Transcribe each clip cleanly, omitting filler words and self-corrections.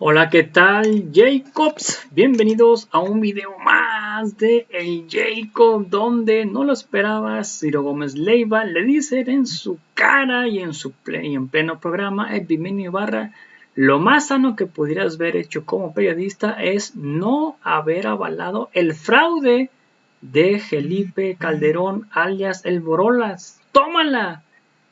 Hola, ¿qué tal, Jacobs? Bienvenidos a un video más de El Jacob, donde no lo esperabas. Ciro Gómez Leiva le dice en su cara y en pleno programa Epigmenio Ibarra: lo más sano que pudieras haber hecho como periodista es no haber avalado el fraude de Felipe Calderón, alias El Borolas. ¡Tómala!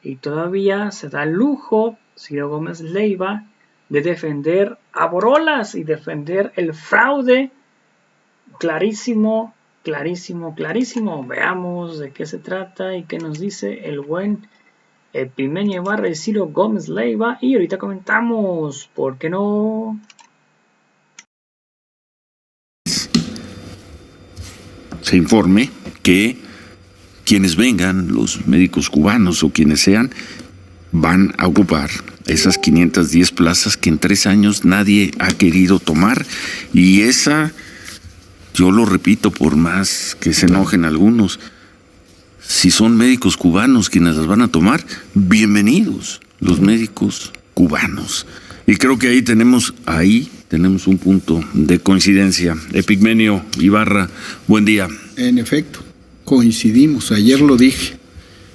Y todavía se da el lujo Ciro Gómez Leiva de defender a Borolas y defender el fraude. Clarísimo. Veamos de qué se trata y qué nos dice el buen Epigmenio Ibarra y Ciro Gómez Leiva, y ahorita comentamos, ¿por qué no? Se informe que quienes vengan, los médicos cubanos o quienes sean, van a ocupar esas 510 plazas que en 3 años nadie ha querido tomar. Y esa, yo lo repito, por más que se enojen algunos, si son médicos cubanos quienes las van a tomar, bienvenidos los médicos cubanos. Y creo que ahí tenemos un punto de coincidencia. Epigmenio Ibarra, buen día. En efecto, coincidimos, ayer lo dije.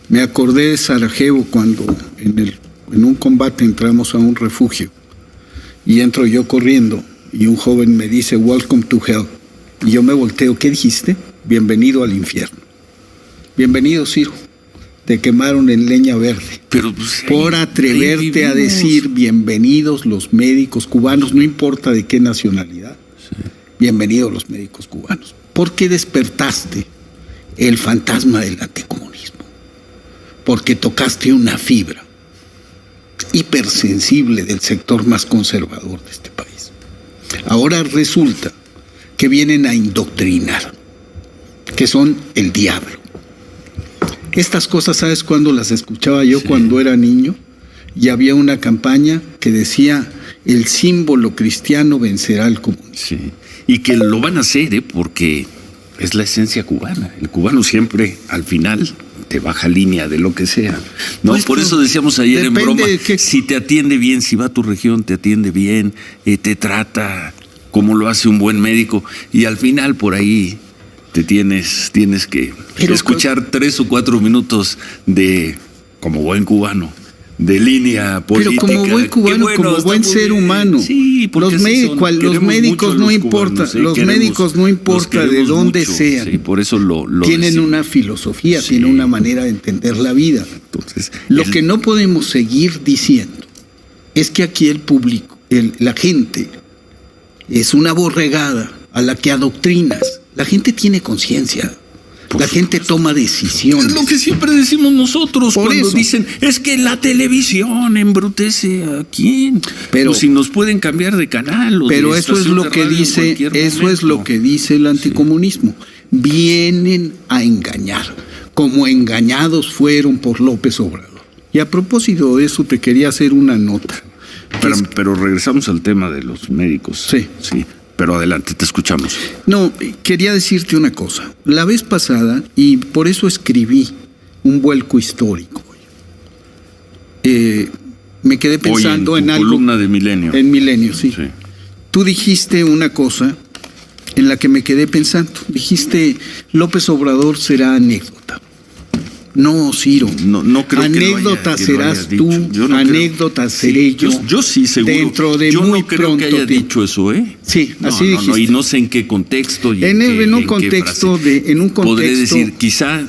Me acordé de Sarajevo cuando en un combate entramos a un refugio y entro yo corriendo y un joven me dice "Welcome to hell", y yo me volteo. ¿Qué dijiste? Bienvenido al infierno. Bienvenido, Ciro. Te quemaron en leña verde. Pero pues, por atreverte a decir bienvenidos los médicos cubanos, no importa de qué nacionalidad. Sí. Bienvenidos los médicos cubanos. ¿Por qué despertaste el fantasma del anticomunismo? Porque tocaste una fibra hipersensible del sector más conservador de este país. Ahora resulta que vienen a indoctrinar, que son el diablo. Estas cosas, ¿sabes cuándo las escuchaba yo? Sí. Cuando era niño, y había una campaña que decía: el símbolo cristiano vencerá al comunismo. Sí. Y que lo van a hacer, porque es la esencia cubana. El cubano siempre, al final, te baja línea de lo que sea. No, pues por eso decíamos ayer en broma, si te atiende bien, si va a tu región, te atiende bien, te trata como lo hace un buen médico, y al final por ahí te tienes que escuchar 3 o 4 minutos de, como buen cubano, de línea política. Pero como buen cubano, bueno, como buen ser humano. Sí, los médicos no importa, los médicos no importa de dónde sean. Sí, por eso lo tienen decimos. Una filosofía, sí. Tienen una manera de entender la vida. Entonces, lo que no podemos seguir diciendo es que aquí el público, la gente, es una borregada a la que adoctrinas. La gente tiene conciencia. La gente toma decisiones. Es lo que siempre decimos nosotros cuando dicen, es que la televisión embrutece a quién. Pero si nos pueden cambiar de canal. Pero eso es lo que dice, el anticomunismo. Sí. Vienen a engañar, como engañados fueron por López Obrador. Y a propósito de eso te quería hacer una nota. Pero regresamos al tema de los médicos. Sí. Pero adelante, te escuchamos. No, quería decirte una cosa. La vez pasada, y por eso escribí un vuelco histórico, me quedé pensando en algo. Columna de Milenio. En Milenio, sí. Tú dijiste una cosa en la que me quedé pensando. Dijiste: López Obrador será anécdota. No, Ciro. No creo anécdota que serás tú, no anécdota seré yo. Yo sí, seguro. Dentro de yo muy no creo que haya dicho eso, ¿eh? Sí, así dijiste. No, y no sé en qué contexto. En un contexto. Podré decir, quizá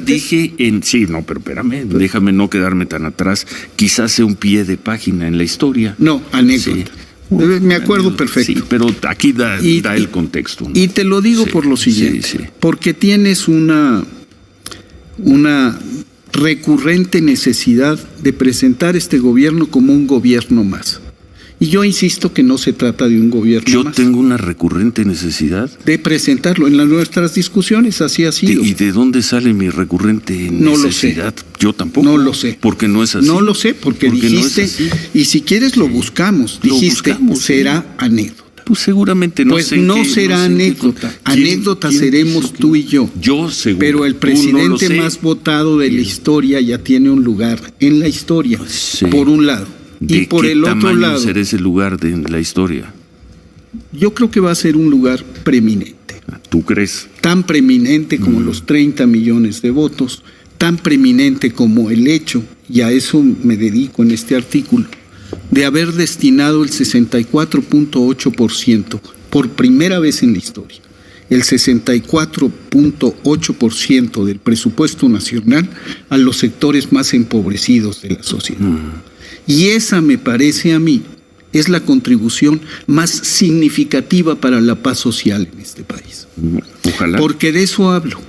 dije sí, no, pero espérame, déjame no quedarme tan atrás. Quizás sea un pie de página en la historia. No, anécdota. Sí. Me acuerdo perfecto. Sí, pero aquí da el contexto, ¿no? Y te lo digo por lo siguiente. Porque tienes una recurrente necesidad de presentar este gobierno como un gobierno más. Y yo insisto que no se trata de un gobierno más. Yo tengo una recurrente necesidad de presentarlo en nuestras discusiones, así ha sido. ¿Y de dónde sale mi recurrente necesidad? No lo sé. Yo tampoco. No lo sé. Porque no es así. No lo sé, porque dijiste, no y si quieres lo buscamos, dijiste, será anécdota. Pues seguramente no. Pues no será anécdota. Anécdota seremos tú y yo. Yo seguro. Pero el presidente más votado de la historia ya tiene un lugar en la historia, por un lado. ¿De por qué el otro tamaño lado, será ese lugar de la historia? yo creo que va a ser un lugar preeminente. ¿Tú crees? Tan preeminente como los 30 millones de votos, tan preeminente como el hecho, y a eso me dedico en este artículo, de haber destinado el 64.8% por primera vez en la historia, el 64.8% del presupuesto nacional a los sectores más empobrecidos de la sociedad. Y esa, me parece a mí, es la contribución más significativa para la paz social en este país. Ojalá. Porque de eso hablo.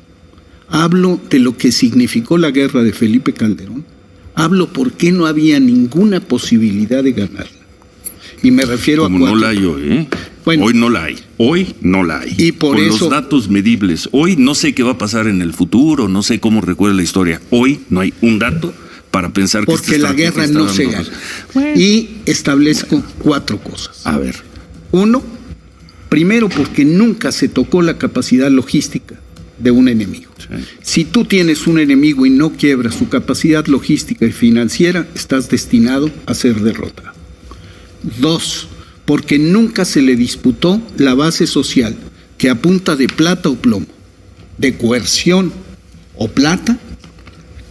Hablo de lo que significó la guerra de Felipe Calderón. Hablo por qué no había ninguna posibilidad de ganarla. Y me refiero Como a cuatro. no la hay hoy, ¿eh? Bueno, hoy no la hay. Hoy no la hay. Y por Con eso, los datos medibles. Hoy no sé qué va a pasar en el futuro, no sé cómo recuerda la historia. Hoy no hay un dato para pensar que porque la guerra no se gana. Bueno. Y establezco cuatro cosas. A ver. Uno, primero porque nunca se tocó la capacidad logística de un enemigo. Sí. Si tú tienes un enemigo y no quiebras su capacidad logística y financiera, estás destinado a ser derrotado. Dos, porque nunca se le disputó la base social que a punta de plata o plomo, de coerción o plata,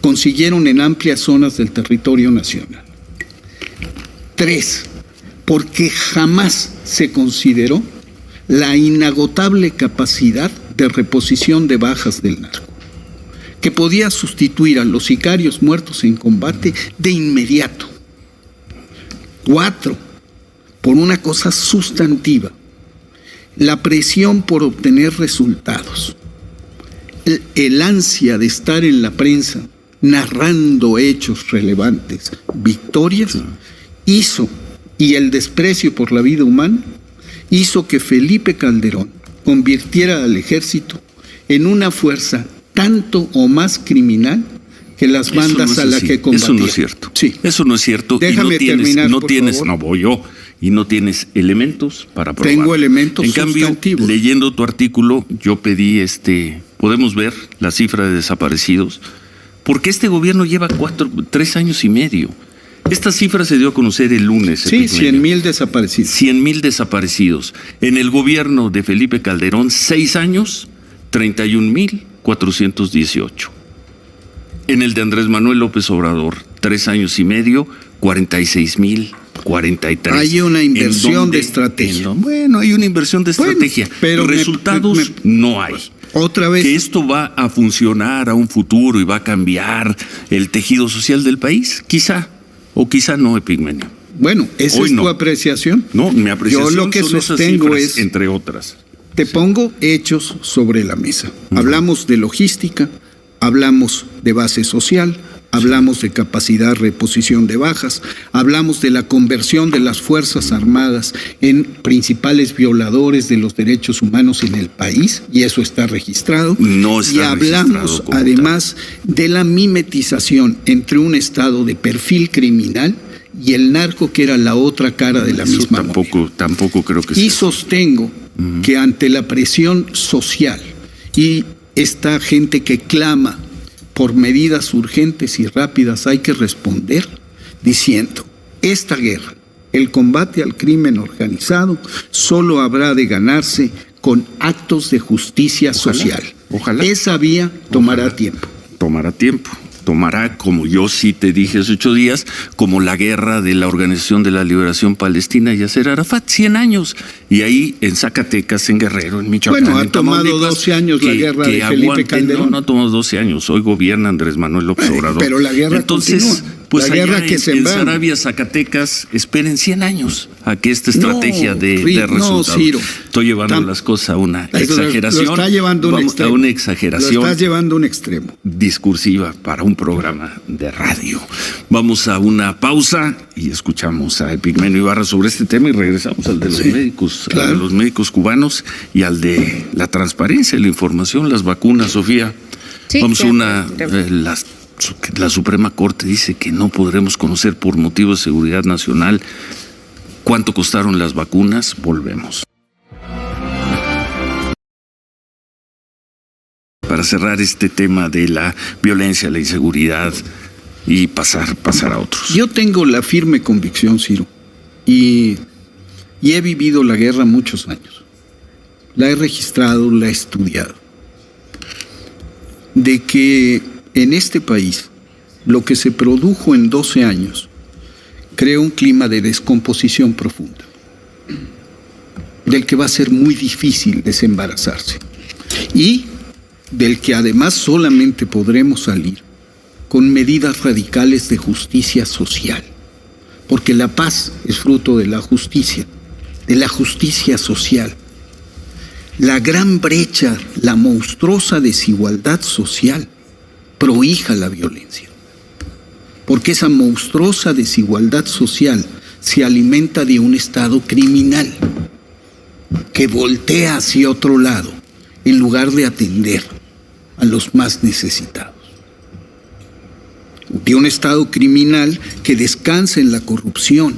consiguieron en amplias zonas del territorio nacional. Tres, porque jamás se consideró la inagotable capacidad de reposición de bajas del narco, que podía sustituir a los sicarios muertos en combate de inmediato. Cuatro, por una cosa sustantiva, la presión por obtener resultados, el ansia de estar en la prensa narrando hechos relevantes, victorias, hizo, y el desprecio por la vida humana, hizo que Felipe Calderón convirtiera al ejército en una fuerza tanto o más criminal que las bandas a las que combatía. Eso no es cierto. Sí. Eso no es cierto. Déjame terminar, por favor. No voy yo. Y no tienes elementos para probar. Tengo elementos En cambio, sustantivos. leyendo tu artículo, yo pedí podemos ver la cifra de desaparecidos, porque este gobierno lleva 3 años y medio. Esta cifra se dio a conocer el lunes. Sí, 100,000 desaparecidos. 100,000 desaparecidos. En el gobierno de Felipe Calderón, 6 años, 31,418. En el de Andrés Manuel López Obrador, 3 años y medio, 46,043. Hay una inversión de estrategia. Bueno, hay una inversión de estrategia. Pero resultados no hay. Otra vez. ¿Que esto va a funcionar a un futuro y va a cambiar el tejido social del país? Quizá. O quizá no, Epigmenio. Bueno, esa Hoy es tu no. apreciación. No, mi apreciación Yo lo que son esas sostengo cifras, es, entre otras. te pongo hechos sobre la mesa. Hablamos de logística, hablamos de base social, hablamos de capacidad de reposición de bajas, hablamos de la conversión de las Fuerzas Armadas en principales violadores de los derechos humanos en el país, y eso está registrado. No está y hablamos registrado como además de la mimetización entre un Estado de perfil criminal y el narco, que era la otra cara de la Eso misma moneda. tampoco creo que Y sea. sostengo que ante la presión social y esta gente que clama por medidas urgentes y rápidas, hay que responder diciendo: esta guerra, el combate al crimen organizado, solo habrá de ganarse con actos de justicia social. Ojalá. Esa vía tomará tiempo. Tomará tiempo. Tomará, como yo sí te dije hace 8 días, como la guerra de la Organización de la Liberación Palestina y Yasser Arafat, 100 años. Y ahí en Zacatecas, en Guerrero, en Michoacán. Bueno, ha en tomado Tamaulipas, 12 años la guerra de Felipe Calderón. No ha tomado 12 años. Hoy gobierna Andrés Manuel López Obrador. Pero la guerra Entonces, continúa. pues La allá guerra que en sembraron. Sarabia, Zacatecas, esperen 100 años a que esta estrategia de no, resultados. Ciro. Estoy llevando las cosas a una Lo exageración. está llevando a un Vamos extremo. a una exageración. Lo estás llevando a un extremo. Discursiva para un programa de radio. Vamos a una pausa y escuchamos a Epigmenio Ibarra sobre este tema y regresamos al de los médicos, claro. al de los médicos cubanos y al de la transparencia, la información, las vacunas, Sofía. Sí, Vamos a una claro. la Suprema Corte dice que no podremos conocer por motivos de seguridad nacional cuánto costaron las vacunas. Volvemos. Para cerrar este tema de la violencia, la inseguridad, y pasar a otros. Yo tengo la firme convicción, Ciro, y he vivido la guerra muchos años. La he registrado, la he estudiado. De que en este país lo que se produjo en 12 años creó un clima de descomposición profunda, del que va a ser muy difícil desembarazarse y del que además solamente podremos salir con medidas radicales de justicia social, porque la paz es fruto de la justicia social. La gran brecha, la monstruosa desigualdad social prohija la violencia, porque esa monstruosa desigualdad social se alimenta de un Estado criminal que voltea hacia otro lado en lugar de atender a los más necesitados. De un Estado criminal que descansa en la corrupción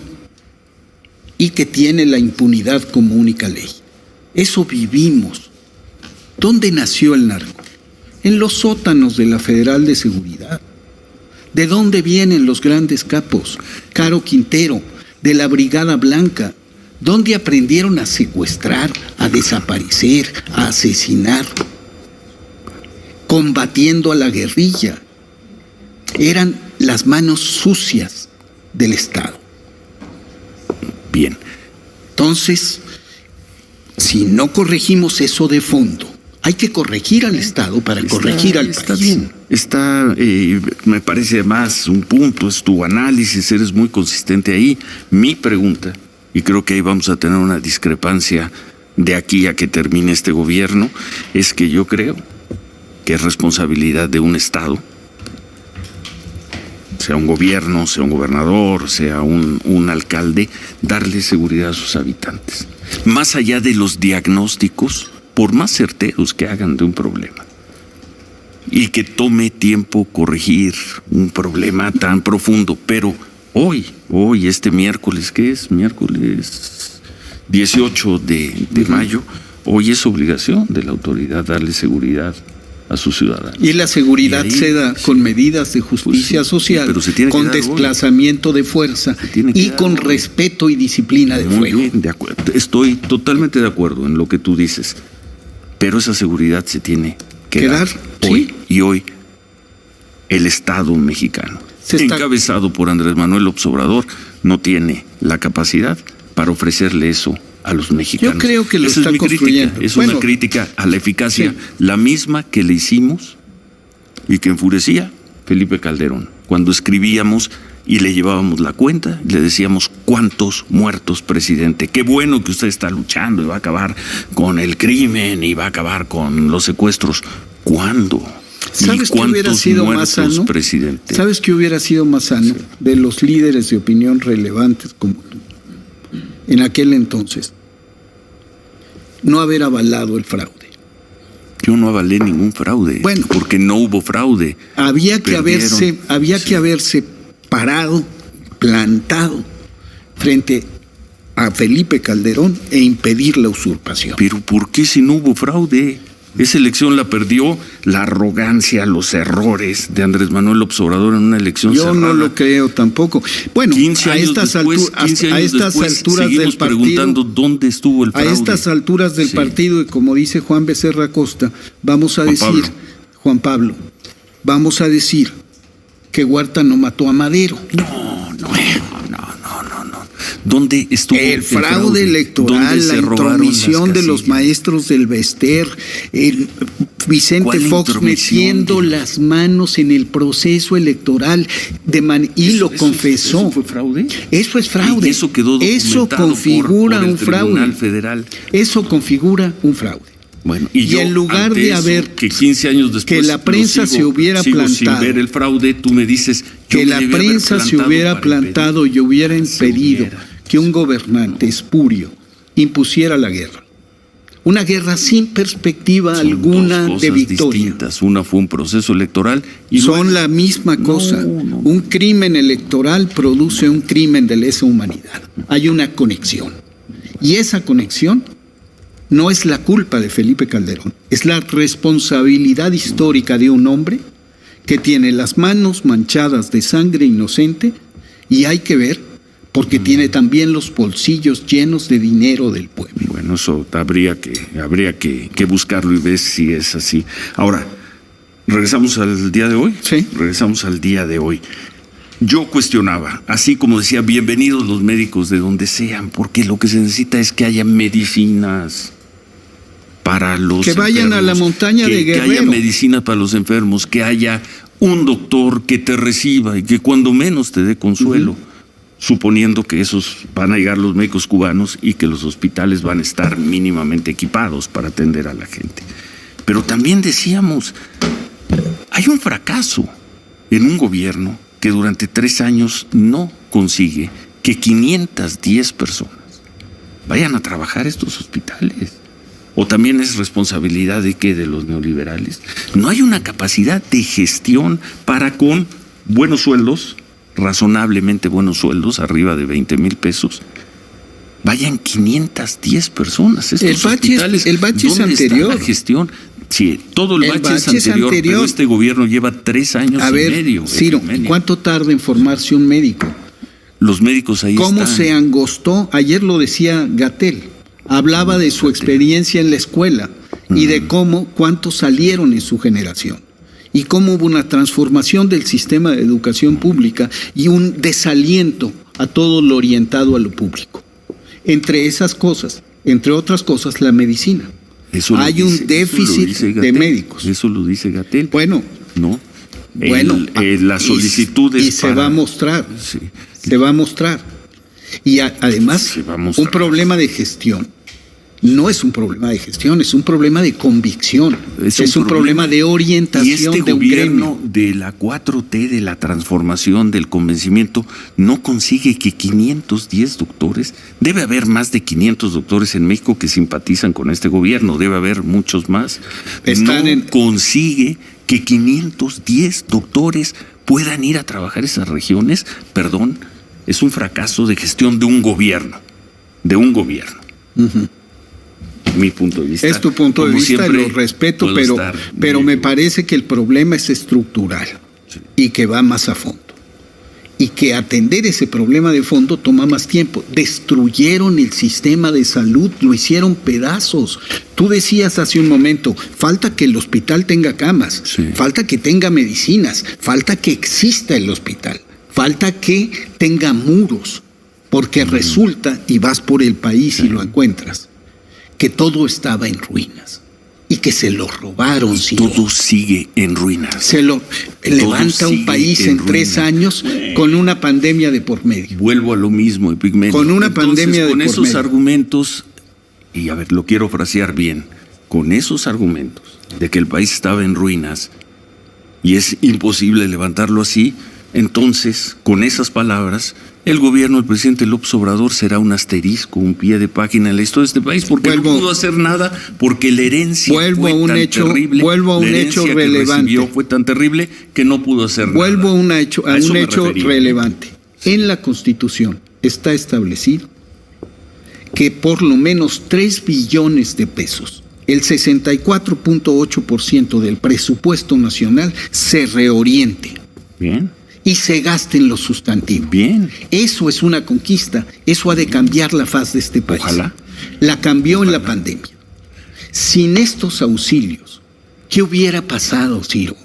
y que tiene la impunidad como única ley. Eso vivimos. ¿Dónde nació el narco? En los sótanos de la Federal de Seguridad. ¿De dónde vienen los grandes capos? Caro Quintero, de la Brigada Blanca. ¿Dónde aprendieron a secuestrar, a desaparecer, a asesinar? Combatiendo a la guerrilla. Eran las manos sucias del Estado. Bien. Entonces, si no corregimos eso de fondo, hay que corregir al Estado para corregir al país. Está bien. Me parece más un punto, es tu análisis, eres muy consistente ahí. Mi pregunta, y creo que ahí vamos a tener una discrepancia de aquí a que termine este gobierno, es que yo creo que es responsabilidad de un Estado, sea un gobierno, sea un gobernador, sea un alcalde, darle seguridad a sus habitantes. Más allá de los diagnósticos, por más certeros que hagan de un problema, y que tome tiempo corregir un problema tan profundo. Pero hoy, este miércoles, ¿qué es? Miércoles 18 de mayo, hoy es obligación de la autoridad darle seguridad a sus ciudadanos. Y la seguridad se da con medidas de justicia social, con desplazamiento de fuerza y con respeto y disciplina de fuego. Muy bien, de acuerdo. Estoy totalmente de acuerdo en lo que tú dices, pero esa seguridad se tiene que dar hoy. ¿Sí? Y hoy el Estado mexicano, encabezado por Andrés Manuel López Obrador, no tiene la capacidad para ofrecerle eso a los mexicanos. Yo creo que lo está construyendo. Es una crítica a la eficacia, la misma que le hicimos y que enfurecía Felipe Calderón cuando escribíamos y le llevábamos la cuenta y le decíamos: ¿cuántos muertos, presidente? Qué bueno que usted está luchando y va a acabar con el crimen y va a acabar con los secuestros. ¿Cuándo? ¿Sabes qué hubiera sido más sano, presidente? ¿Sabes qué hubiera sido más sano? Sí. De los líderes de opinión relevantes como tú, en aquel entonces, no haber avalado el fraude. Yo no avalé ningún fraude. Bueno, porque no hubo fraude. Había que haberse parado, plantado frente a Felipe Calderón e impedir la usurpación. Pero ¿por qué si no hubo fraude? Esa elección la perdió la arrogancia, los errores de Andrés Manuel López Obrador en una elección cerrada. Yo no lo creo tampoco. Bueno, a estas alturas del partido, preguntando dónde estuvo el fraude. A estas alturas del partido, y como dice Juan Becerra Costa, vamos a decir, Juan Pablo, vamos a decir que Huerta no mató a Madero. No. ¿Dónde estuvo el fraude electoral, la intromisión de los maestros del Bester, Vicente Fox metiendo las manos en el proceso electoral y lo confesó? ¿Eso fue fraude? Eso es fraude. Y eso quedó documentado eso configura por el un fraude. Tribunal Federal. Eso configura un fraude. Bueno, y en lugar de haber que 15 años después que la prensa se hubiera plantado, sin ver el fraude, tú me dices que la prensa se hubiera plantado y hubiera impedido que un gobernante espurio impusiera la guerra. Una guerra sin perspectiva alguna de victoria. Distintas. Una fue un proceso electoral y son la misma cosa. No. Un crimen electoral produce un crimen de lesa humanidad. Hay una conexión. Y esa conexión no es la culpa de Felipe Calderón, es la responsabilidad histórica de un hombre que tiene las manos manchadas de sangre inocente, y hay que ver, porque tiene también los bolsillos llenos de dinero del pueblo. Bueno, eso habría que buscarlo y ver si es así. Ahora, ¿regresamos al día de hoy? Sí. Regresamos al día de hoy. Yo cuestionaba, así como decía, bienvenidos los médicos de donde sean, porque lo que se necesita es que haya medicinas para los que vayan enfermos, a la montaña de Guerrero. Que haya medicinas para los enfermos, que haya un doctor que te reciba y que cuando menos te dé consuelo, suponiendo que esos van a llegar los médicos cubanos y que los hospitales van a estar mínimamente equipados para atender a la gente. Pero también decíamos, hay un fracaso en un gobierno que durante 3 años no consigue que 510 personas vayan a trabajar a estos hospitales. ¿O también es responsabilidad de qué? ¿De los neoliberales? No hay una capacidad de gestión para con buenos sueldos, razonablemente buenos sueldos, arriba de 20,000 pesos, vayan 510 personas. El bache es anterior. Está la gestión? Sí, todo el bache es anterior, pero este gobierno lleva 3 años y medio. Ciro, ¿cuánto tarda en formarse un médico? Los médicos ahí ¿Cómo están. se angostó? Ayer lo decía Gatell. Hablaba de su experiencia en la escuela y de cuántos salieron en su generación y cómo hubo una transformación del sistema de educación pública y un desaliento a todo lo orientado a lo público. Entre esas cosas, entre otras cosas, la medicina. Hay un déficit de médicos. Eso lo dice Gatell. Bueno, no. La solicitud y se va a mostrar. Sí. Se va a mostrar. Y además, un problema de gestión. No es un problema de gestión, es un problema de convicción. Es un problema de orientación. Y este de gobierno de la 4T, de la transformación, del convencimiento, no consigue que 510 doctores, debe haber más de 500 doctores en México que simpatizan con este gobierno, debe haber muchos más. Consigue que 510 doctores puedan ir a trabajar esas regiones. Perdón, es un fracaso de gestión de un gobierno. Mi punto de vista. Es tu punto de vista, lo respeto, pero me parece que el problema es estructural y que va más a fondo. Y que atender ese problema de fondo toma más tiempo. Destruyeron el sistema de salud, lo hicieron pedazos. Tú decías hace un momento, falta que el hospital tenga camas, falta que tenga medicinas, falta que exista el hospital, falta que tenga muros, porque resulta, y vas por el país y lo encuentras, que todo estaba en ruinas y que se lo robaron. Todo sigue en ruinas. Levanta un país en 3 años con una pandemia de por medio. Vuelvo a lo mismo, Epigmenio. Con una pandemia de por medio. Con esos argumentos, y a ver, lo quiero frasear bien, con esos argumentos de que el país estaba en ruinas y es imposible levantarlo así, entonces, con esas palabras, el gobierno del presidente López Obrador será un asterisco, un pie de página en la historia de este país, porque no pudo hacer nada, porque la herencia fue tan terrible. Vuelvo a un hecho relevante. Fue tan terrible que no pudo hacer nada. Vuelvo a un hecho relevante. En la Constitución está establecido que por lo menos 3 billones de pesos, el 64.8% del presupuesto nacional, se reoriente. Bien. Y se gaste en lo sustantivo. Bien. Eso es una conquista. Eso ha de cambiar la faz de este país. Ojalá. La cambió en la pandemia. Sin estos auxilios, ¿qué hubiera pasado, Ciro?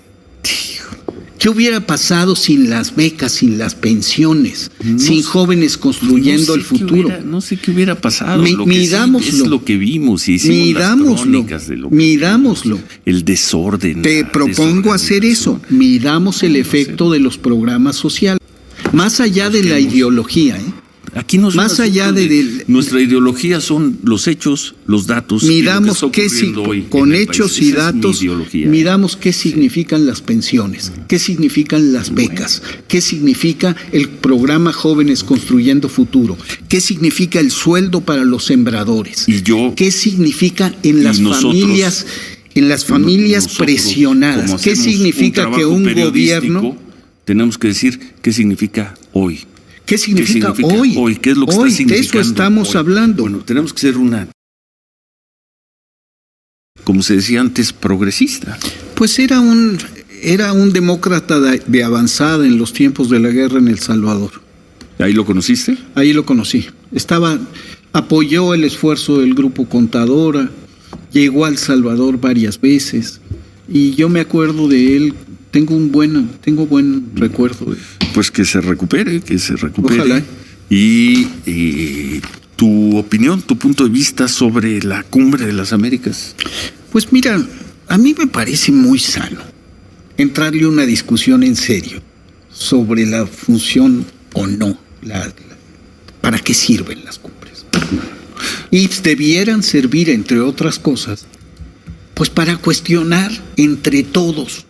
¿Qué hubiera pasado sin las becas, sin las pensiones, sin jóvenes construyendo el futuro? No sé qué hubiera pasado. Midámoslo. Es lo que vimos y hicimos las crónicas de lo que midámoslo. El desorden. Te propongo hacer eso. Midamos el efecto de los programas sociales. Más allá de la ideología, Aquí no más allá de nuestra ideología son los hechos, los datos. Midamos con hechos y datos. Midamos qué significan las pensiones, qué significan las becas, qué significa el programa Jóvenes Construyendo Futuro, qué significa el sueldo para los sembradores, qué significa en las familias presionadas, qué significa que un gobierno. Tenemos que decir qué significa hoy. ¿Qué significa hoy? ¿Qué es lo que está significando? De eso estamos hablando. Bueno, tenemos que ser como se decía antes, progresista. Pues era un demócrata de avanzada en los tiempos de la guerra en El Salvador. ¿Ahí lo conociste? Ahí lo conocí. Apoyó el esfuerzo del Grupo Contadora, llegó a El Salvador varias veces y yo me acuerdo de él. Tengo buen recuerdo de él. Pues que se recupere. Ojalá. Y tu opinión, tu punto de vista sobre la Cumbre de las Américas. Pues mira, a mí me parece muy sano entrarle una discusión en serio sobre la función o no, para qué sirven las cumbres. Y debieran servir, entre otras cosas, pues para cuestionar entre todos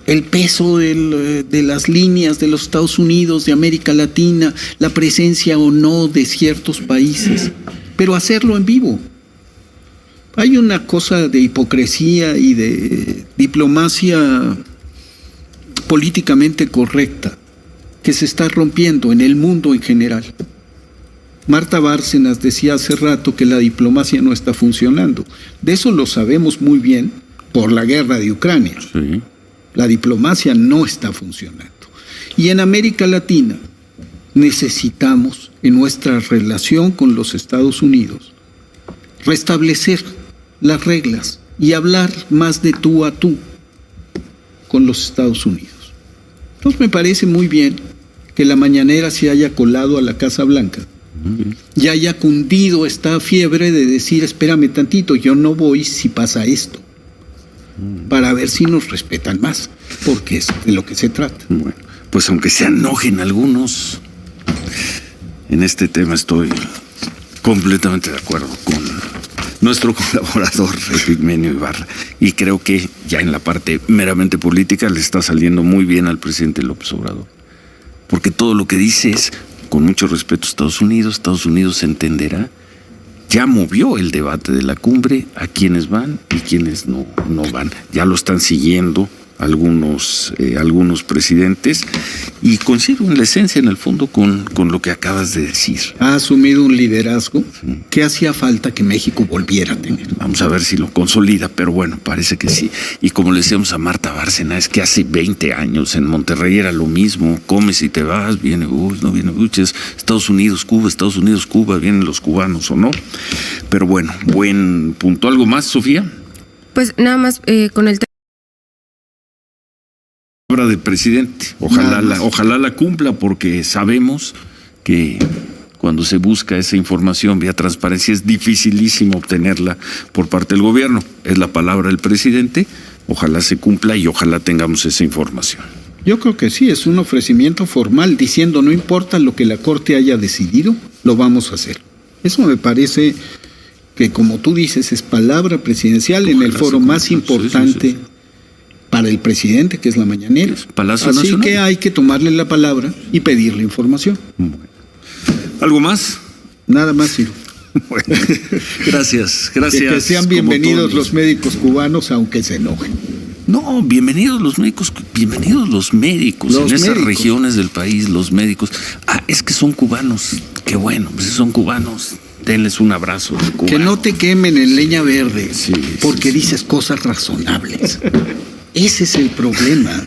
el peso de las líneas de los Estados Unidos, de América Latina, la presencia o no de ciertos países, pero hacerlo en vivo. Hay una cosa de hipocresía y de diplomacia políticamente correcta que se está rompiendo en el mundo en general. Marta Bárcenas decía hace rato que la diplomacia no está funcionando. De eso lo sabemos muy bien por la guerra de Ucrania. Sí. La diplomacia no está funcionando. Y en América Latina necesitamos, en nuestra relación con los Estados Unidos, restablecer las reglas y hablar más de tú a tú con los Estados Unidos. Entonces me parece muy bien que la mañanera se haya colado a la Casa Blanca y haya cundido esta fiebre de decir, espérame tantito, yo no voy si pasa esto, para ver si nos respetan más, porque es de lo que se trata. Bueno, pues aunque se enojen algunos, en este tema estoy completamente de acuerdo con nuestro colaborador Epigmenio Ibarra, y creo que ya en la parte meramente política le está saliendo muy bien al presidente López Obrador, porque todo lo que dice es, con mucho respeto a Estados Unidos entenderá, ya movió el debate de la cumbre a quienes van y quienes no van, ya lo están siguiendo algunos presidentes, y coincido en la esencia, en el fondo, con lo que acabas de decir. Ha asumido un liderazgo que hacía falta que México volviera a tener. Vamos a ver si lo consolida, pero bueno, parece que sí. Y como le decíamos a Marta Bárcena, es que hace 20 años en Monterrey era lo mismo, comes y te vas, viene Bush, no viene Bush, es Estados Unidos, Cuba, vienen los cubanos o no. Pero bueno, buen punto. ¿Algo más, Sofía? Pues nada más con el Palabra del presidente, ojalá la cumpla, porque sabemos que cuando se busca esa información vía transparencia es dificilísimo obtenerla por parte del gobierno. Es la palabra del presidente, ojalá se cumpla y ojalá tengamos esa información. Yo creo que sí, es un ofrecimiento formal diciendo no importa lo que la Corte haya decidido, lo vamos a hacer. Eso me parece que, como tú dices, es palabra presidencial en el foro más importante. Sí. Para el presidente, que es la mañanera. Palacio Así Nacional. Que hay que tomarle la palabra y pedirle información. Bueno. ¿Algo más? Nada más, Ciro. Bueno, gracias. Que sean bienvenidos los médicos cubanos, aunque se enojen. No, bienvenidos los médicos en esas regiones del país, los médicos. Es que son cubanos. Qué bueno, pues si son cubanos, denles un abrazo. Que no te quemen en leña verde, porque dices cosas razonables. Ese es el problema.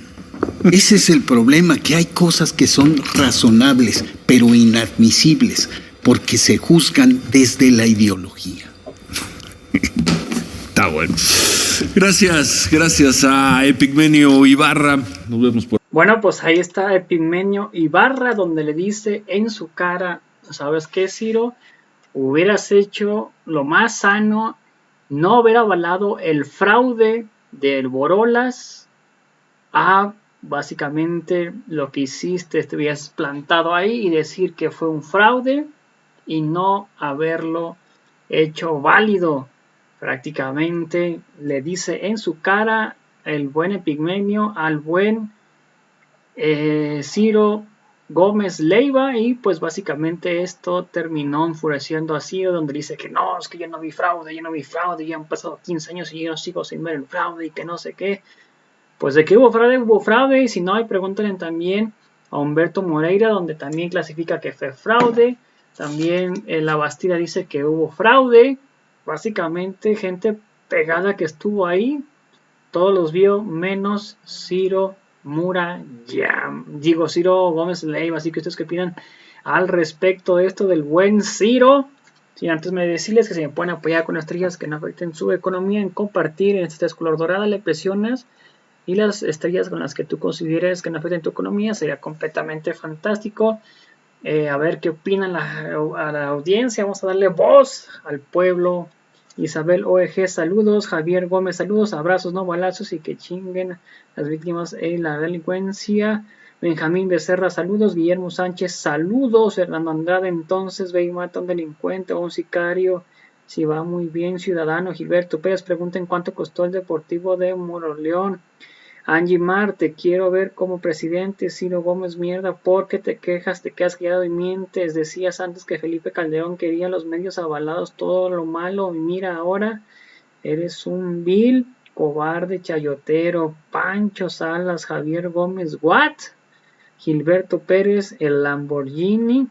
Ese es el problema, que hay cosas que son razonables, pero inadmisibles, porque se juzgan desde la ideología. Está bueno. Gracias a Epigmenio Ibarra. Nos vemos por... Bueno, pues ahí está Epigmenio Ibarra, donde le dice en su cara, ¿sabes qué, Ciro? Hubieras hecho lo más sano, no hubiera avalado el fraude del Borolas, básicamente lo que hiciste, te hubieras plantado ahí y decir que fue un fraude y no haberlo hecho válido. Prácticamente le dice en su cara el buen Epigmenio al buen Ciro Gómez Leiva, y pues básicamente esto terminó enfureciendo a Ciro, donde dice que no, es que yo no vi fraude, ya han pasado 15 años y yo sigo sin ver el fraude y que no sé qué. Pues de que hubo fraude, y si no, pregúntenle también a Humberto Moreira, donde también clasifica que fue fraude. También la Bastida dice que hubo fraude. Básicamente gente pegada que estuvo ahí Todos los vio menos Ciro Ciro Gómez Leiva. Así que ustedes qué opinan al respecto de esto del buen Ciro. Sí, antes me decirles que si me pueden apoyar con estrellas que no afecten su economía, en compartir en este color dorada, le presionas y las estrellas con las que tú consideres que no afecten tu economía, sería completamente fantástico. A ver qué opinan a la audiencia. Vamos a darle voz al pueblo. Isabel OEG, saludos. Javier Gómez, saludos. Abrazos, no balazos y que chinguen las víctimas en la delincuencia. Benjamín Becerra, saludos. Guillermo Sánchez, saludos. Fernando Andrade, entonces ve y mata a un delincuente o un sicario. Si va muy bien, ciudadano. Gilberto Pérez, pregunten cuánto costó el Deportivo de Moroleón. Angie Mar, te quiero ver como presidente. Ciro Gómez, mierda, ¿por qué te quejas? Te quedas callado y mientes. Decías antes que Felipe Calderón quería los medios avalados, todo lo malo, y mira ahora, eres un vil cobarde chayotero. Pancho Salas, Javier Gómez, ¿what? Gilberto Pérez, el Lamborghini.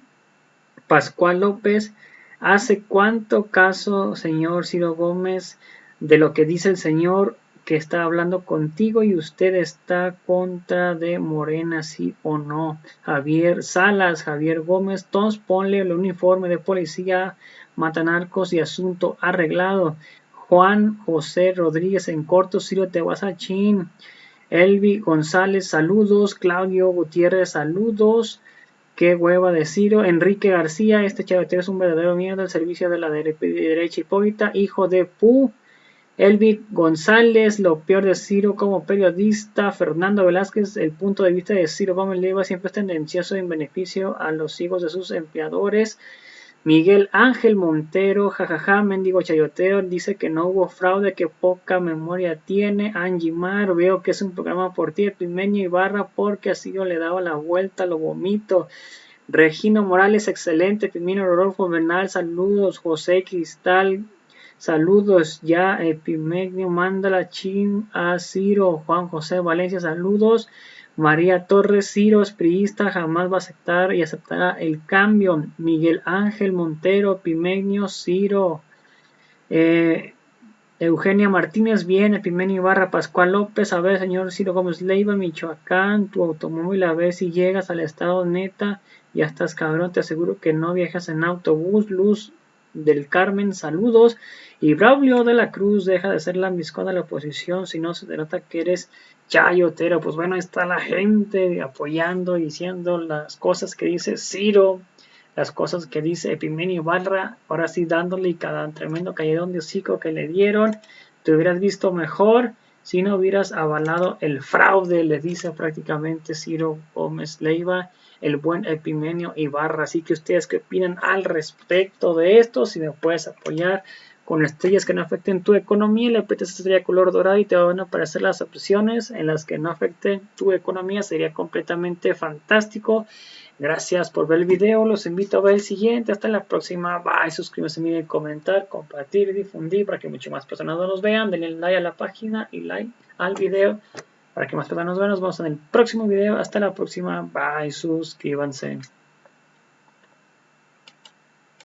Pascual López, ¿hace cuánto caso, señor Ciro Gómez, de lo que dice el señor que está hablando contigo y usted está contra de Morena, sí o no? Javier Salas, Javier Gómez, todos ponle el uniforme de policía, mata narcos y asunto arreglado. Juan José Rodríguez en corto, Ciro te vas a chin. Elvi González, saludos. Claudio Gutiérrez, saludos. Qué hueva de Ciro. Enrique García, este chavotero es un verdadero mierda al servicio de la derecha hipócrita, hijo de pu. Elvi González, lo peor de Ciro como periodista. Fernando Velázquez, el punto de vista de Ciro Gómez Leiva siempre es tendencioso en beneficio a los hijos de sus empleadores. Miguel Ángel Montero, jajaja, mendigo chayotero, dice que no hubo fraude, que poca memoria tiene. Angie Mar, veo que es un programa por ti, Epimenio Ibarra, porque así yo le daba la vuelta, lo vomito. Regino Morales, excelente. Firmino Rodolfo Bernal, saludos. José Cristal, saludos. Ya Epimenio manda la chin a Ciro. Juan José Valencia, saludos. María Torres, Ciro es priista, jamás va a aceptar y aceptará el cambio. Miguel Ángel Montero, Epimenio, Ciro. Eugenia Martínez, bien. Epimenio Ibarra, Pascual López, a ver, señor Ciro Gómez Leiva, Michoacán, tu automóvil, a ver si llegas al estado, neta, ya estás cabrón, te aseguro que no viajas en autobús. Luz del Carmen, saludos. Y Braulio de la Cruz, deja de ser la miscona de la oposición, si no se te nota que eres chayotero. Pues bueno, ahí está la gente apoyando, diciendo las cosas que dice Ciro, las cosas que dice Epimenio Ibarra, ahora sí dándole cada tremendo calledón de hocico que le dieron. Te hubieras visto mejor si no hubieras avalado el fraude, le dice prácticamente Ciro Gómez Leiva, el buen Epimenio Ibarra. Así que ustedes qué opinan al respecto de esto, si me puedes apoyar con estrellas que no afecten tu economía, le aprietas estrella color dorada y te van a aparecer las opciones en las que no afecten tu economía, sería completamente fantástico. Gracias por ver el video, los invito a ver el siguiente, hasta la próxima, bye, suscríbanse, miren, comentar, compartir y difundir para que muchas más personas nos vean, denle like a la página y like al video para que más personas nos vean. Nos vemos en el próximo video, hasta la próxima, bye, suscríbanse.